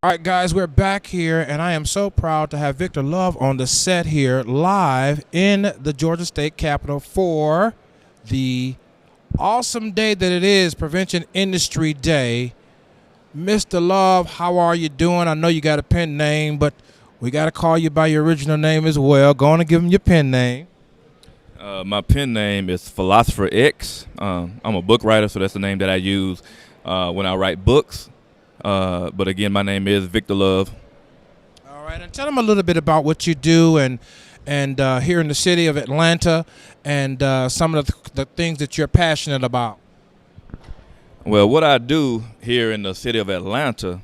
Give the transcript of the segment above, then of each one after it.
All right, guys, we're back here, and I am so proud to have Victor Love on the set here live in the Georgia State Capitol for the awesome day that it is, Prevention Industry Day. Mr. Love, how are you doing? I know you got a pen name, but we got to call you by your original name as well. Go on and give him your pen name. My pen name is Philosopher X. I'm a book writer, so that's the name that I use when I write books. But again, my name is Victor Love. All right, and tell them a little bit about what you do and here in the city of Atlanta and some of the things that you're passionate about. Well, what I do here in the city of Atlanta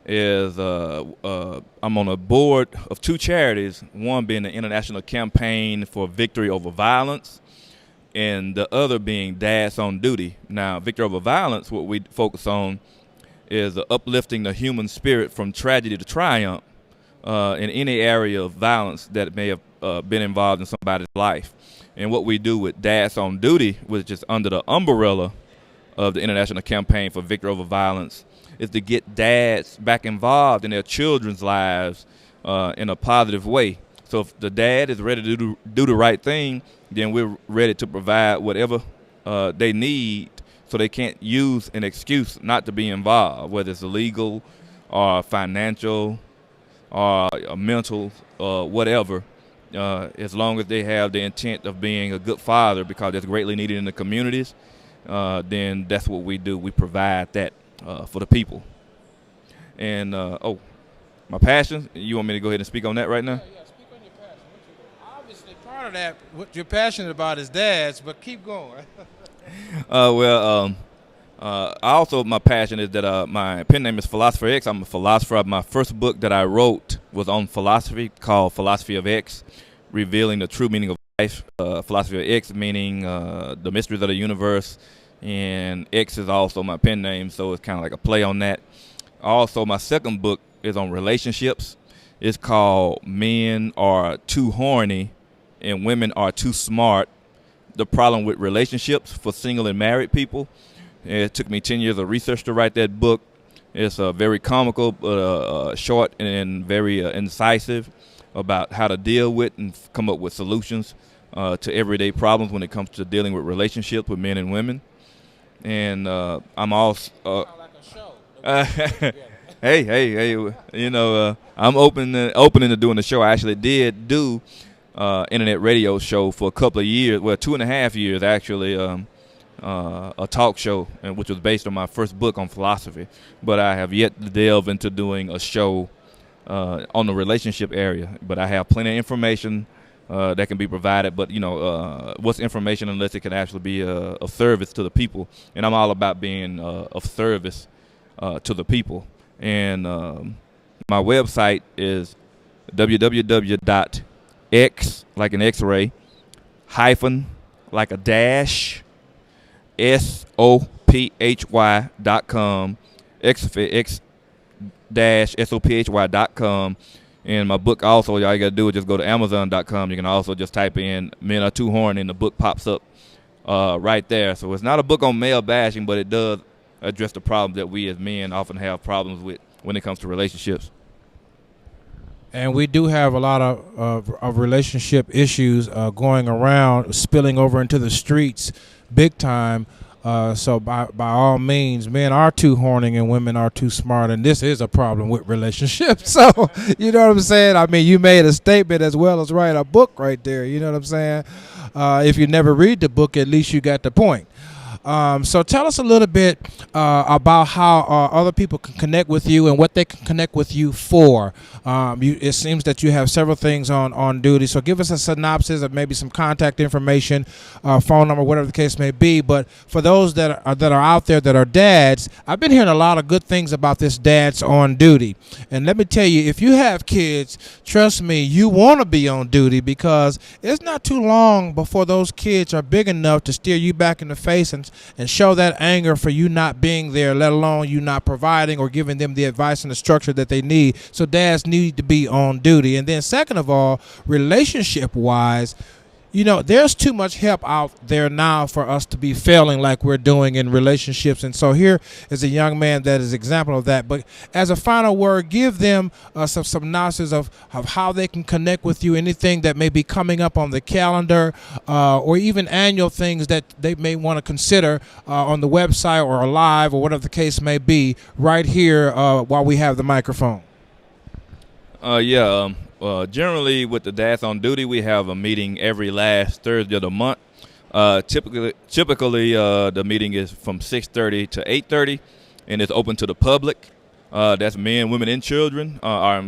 is I'm on a board of two charities, one being the International Campaign for Victory Over Violence, and the other being Dads on Duty. Now, Victory Over Violence, what we focus on is uplifting the human spirit from tragedy to triumph in any area of violence that may have been involved in somebody's life. And what we do with Dads on Duty, which is under the umbrella of the International Campaign for Victory Over Violence, is to get dads back involved in their children's lives in a positive way. So if the dad is ready to do the right thing, then we're ready to provide whatever they need so they can't use an excuse not to be involved, whether it's legal or financial or mental or whatever, as long as they have the intent of being a good father, because that's greatly needed in the communities, then that's what we do. We provide that for the people. And, my passion, you want me to go ahead and speak on that right now? Yeah, speak on your passion. Obviously, part of that, what you're passionate about is dads, but keep going. Also, my passion is that my pen name is Philosopher X. I'm a philosopher. My first book that I wrote was on philosophy, called Philosophy of X, revealing the true meaning of life. Philosophy of X meaning the mysteries of the universe, and X is also my pen name, so it's kind of like a play on that. Also, my second book is on relationships. It's called Men Are Too Horny and Women Are Too Smart: The Problem with Relationships for Single and Married People. It took me 10 years of research to write that book. It's very comical, but short and very incisive about how to deal with and come up with solutions to everyday problems when it comes to dealing with relationships with men and women. And I'm also Sound like a show. hey, I'm open to doing the show. I actually did do internet radio show for a couple of years, well, 2.5 years actually, a talk show, which was based on my first book on philosophy. But I have yet to delve into doing a show on the relationship area. But I have plenty of information that can be provided. But, what's information unless it can actually be of service to the people? And I'm all about being of service to the people. And my website is www.x, like an X-ray, hyphen, like a dash, SOPHY.com, x-SOPHY.com. And my book also, all you got to do is just go to Amazon.com. You can also just type in Men Are Too Horny, and the book pops up right there. So it's not a book on male bashing, but it does address the problems that we as men often have problems with when it comes to relationships. And we do have a lot of relationship issues going around, spilling over into the streets big time. So by all means, men are too horny and women are too smart, and this is a problem with relationships. So, you know what I'm saying? I mean, you made a statement as well as write a book right there. You know what I'm saying? If you never read the book, at least you got the point. So tell us a little bit about how other people can connect with you and what they can connect with you for. It seems that you have several things on duty. So give us a synopsis of maybe some contact information, phone number, whatever the case may be. But for those that are out there that are dads, I've been hearing a lot of good things about this Dads on Duty. And let me tell you, if you have kids, trust me, you want to be on duty, because it's not too long before those kids are big enough to stare you back in the face and show that anger for you not being there, let alone you not providing or giving them the advice and the structure that they need. So dads need to be on duty. And then second of all, relationship wise, You know, there's too much help out there now for us to be failing like we're doing in relationships. And so here is a young man that is an example of that. But as a final word, give them some synopsis of how they can connect with you, anything that may be coming up on the calendar, or even annual things that they may want to consider on the website or live or whatever the case may be right here while we have the microphone. Generally, with the Dads on Duty, we have a meeting every last Thursday of the month. Typically, the meeting is from 6:30 to 8:30, and it's open to the public. That's men, women, and children are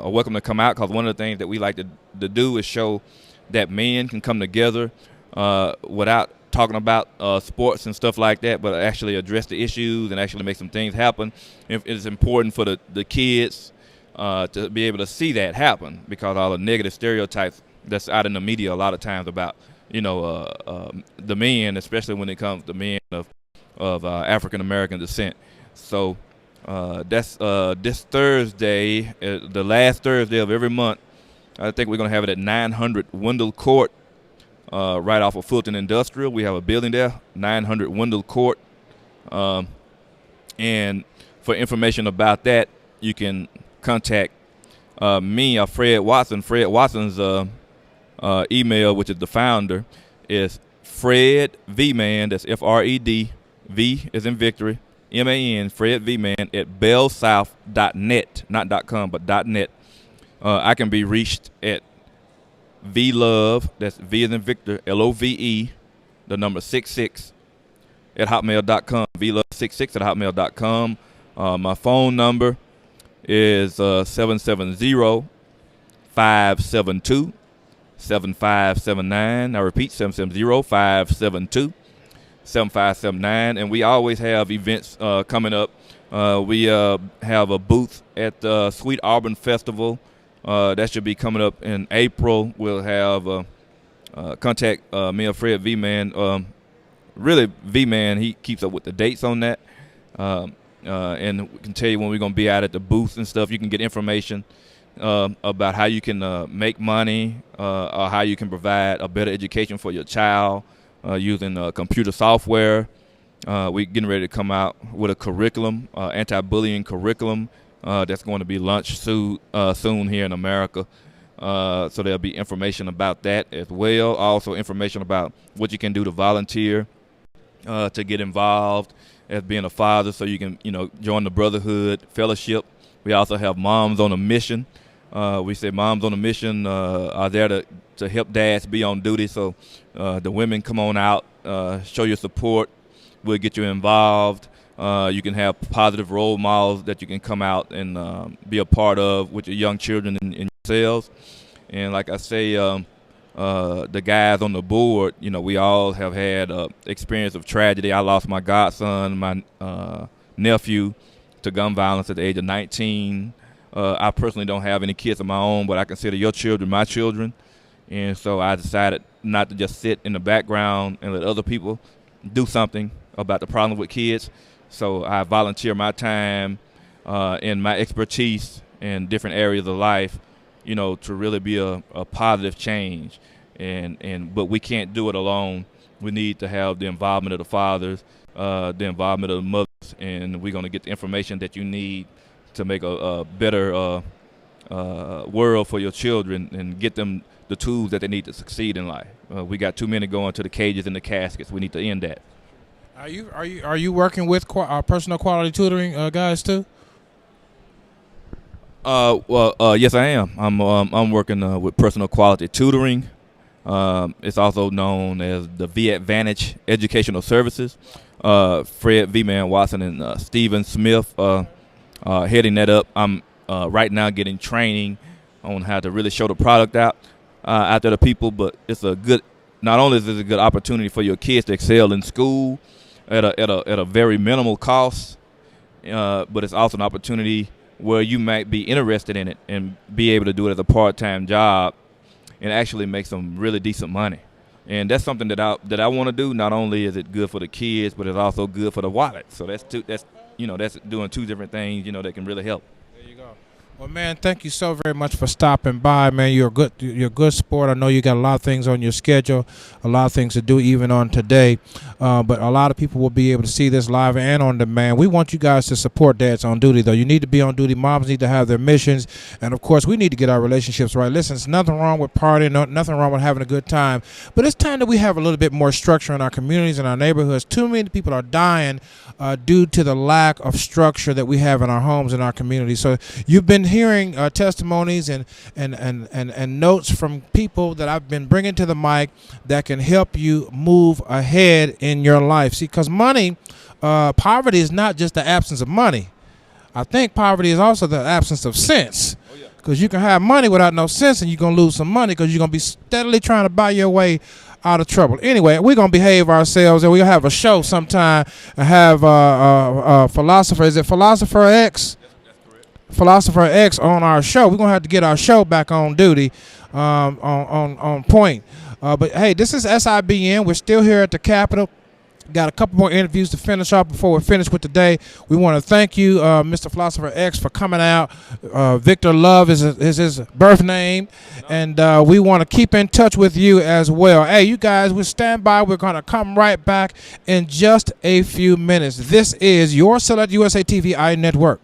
welcome to come out, because one of the things that we like to do is show that men can come together without talking about sports and stuff like that, but actually address the issues and actually make some things happen. It's important for the kids to be able to see that happen, because all the negative stereotypes that's out in the media a lot of times about, the men, especially when it comes to men of African American descent. So that's this Thursday, the last Thursday of every month. I think we're going to have it at 900 Wendell Court, right off of Fulton Industrial. We have a building there, 900 Wendell Court. And for information about that, you can contact me or Fred Watson. Fred Watson's email, which is the founder, is Fred V-Man, that's F-R-E-D, V as in victory, M-A-N, Fred V-Man at bellsouth.net, not .com, but .net. I can be reached at VLove, that's V as in Victor, L-O-V-E, the number 66 at hotmail.com, VLove66 at hotmail.com. My phone number is 770-572-7579. I repeat, 770-572-7579. And we always have events coming up. We have a booth at the Sweet Auburn Festival. That should be coming up in April. We'll have contact me or Fred V-Man. Really, V-Man, he keeps up with the dates on that. And we can tell you when we're going to be out at the booth and stuff. You can get information about how you can make money or how you can provide a better education for your child using computer software. We're getting ready to come out with a curriculum, anti-bullying curriculum that's going to be launched soon here in America. So there'll be information about that as well. Also information about what you can do to volunteer, to get involved as being a father, so you can, join the Brotherhood Fellowship. We also have Moms on a Mission. We say Moms on a Mission are there to help dads be on duty. So the women come on out, show your support. We'll get you involved. You can have positive role models that you can come out and be a part of with your young children and yourselves. And like I say, the guys on the board, we all have had experience of tragedy. I lost my godson, my nephew, to gun violence at the age of 19. I personally don't have any kids of my own, but I consider your children my children. And so I decided not to just sit in the background and let other people do something about the problem with kids. So I volunteer my time and my expertise in different areas of life, to really be a positive change. But we can't do it alone. We need to have the involvement of the fathers, the involvement of the mothers, and we're going to get the information that you need to make a better world for your children and get them the tools that they need to succeed in life. We got too many going to the cages and the caskets. We need to end that. Are you working with personal quality tutoring guys too? Yes, I am. I'm working with personal quality tutoring. It's also known as the V Advantage Educational Services. Fred V-Man Watson and Stephen Smith heading that up. I'm right now getting training on how to really show the product out to the people. But it's not only is it a good opportunity for your kids to excel in school at a very minimal cost, but it's also an opportunity where you might be interested in it and be able to do it as a part-time job and actually make some really decent money. And that's something that I want to do. Not only is it good for the kids, but it's also good for the wallet. So that's doing two different things, that can really help. There you go. Well, man, thank you so very much for stopping by, man. You're a good sport. I know you got a lot of things on your schedule, a lot of things to do even on today. But a lot of people will be able to see this live and on demand. We want you guys to support Dads on Duty, though. You need to be on duty. Moms need to have their missions, and of course, we need to get our relationships right. Listen, there's nothing wrong with partying, nothing wrong with having a good time, but it's time that we have a little bit more structure in our communities and our neighborhoods. Too many people are dying due to the lack of structure that we have in our homes and our communities. So you've been hearing testimonies and notes from people that I've been bringing to the mic that can help you move ahead in your life. See, because poverty is not just the absence of money. I think poverty is also the absence of sense. Because you can have money without no sense, and you're going to lose some money because you're going to be steadily trying to buy your way out of trouble. Anyway, we're going to behave ourselves, and we'll have a show sometime and have Philosopher. Is it Philosopher X? Philosopher X on our show. We're gonna have to get our show back on duty, on point. But hey, this is SIBN. We're still here at the Capitol. Got a couple more interviews to finish off before we finish with today. We want to thank you, Mr. Philosopher X, for coming out. Victor Love is his birth name, and we want to keep in touch with you as well. Hey, you guys, we'll stand by. We're going to come right back in just a few minutes. This is your Select USA TV Network.